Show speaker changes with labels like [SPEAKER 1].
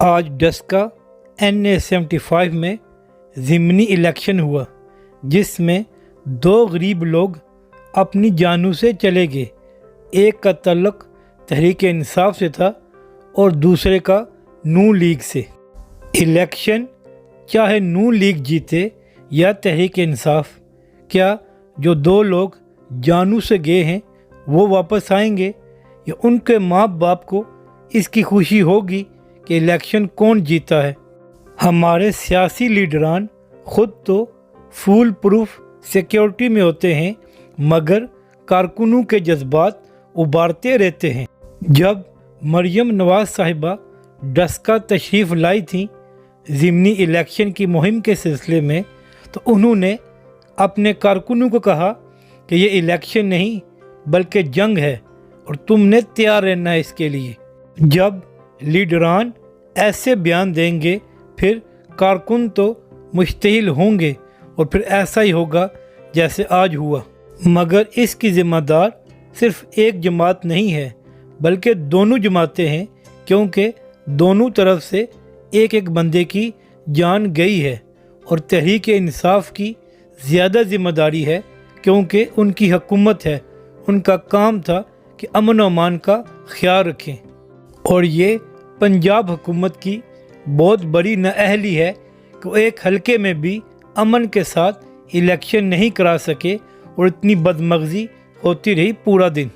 [SPEAKER 1] آج ڈسکا NA-75 میں ضمنی الیکشن ہوا جس میں 2 غریب لوگ اپنی جانوں سے چلے گئے۔ ایک کا تعلق تحریک انصاف سے تھا اور دوسرے کا نون لیگ سے۔ الیکشن چاہے نون لیگ جیتے یا تحریک انصاف، کیا جو 2 لوگ جانوں سے گئے ہیں وہ واپس آئیں گے یا ان کے ماں باپ کو اس کی خوشی ہوگی کہ الیکشن کون جیتا ہے؟ ہمارے سیاسی لیڈران خود تو فول پروف سیکیورٹی میں ہوتے ہیں مگر کارکنوں کے جذبات ابھارتے رہتے ہیں۔ جب مریم نواز صاحبہ ڈسکا تشریف لائی تھیں ضمنی الیکشن کی مہم کے سلسلے میں، تو انہوں نے اپنے کارکنوں کو کہا کہ یہ الیکشن نہیں بلکہ جنگ ہے اور تم نے تیار رہنا ہے اس کے لیے۔ جب لیڈران ایسے بیان دیں گے پھر کارکن تو مشتعل ہوں گے اور پھر ایسا ہی ہوگا جیسے آج ہوا۔ مگر اس کی ذمہ دار صرف ایک جماعت نہیں ہے بلکہ دونوں جماعتیں ہیں، کیونکہ دونوں طرف سے ایک بندے کی جان گئی ہے اور تحریک انصاف کی زیادہ ذمہ داری ہے کیونکہ ان کی حکومت ہے، ان کا کام تھا کہ امن و امان کا خیال رکھیں، اور یہ پنجاب حکومت کی بہت بڑی نااہلی ہے کہ وہ ایک حلقے میں بھی امن کے ساتھ الیکشن نہیں کرا سکے اور اتنی بدمغزی ہوتی رہی پورا دن۔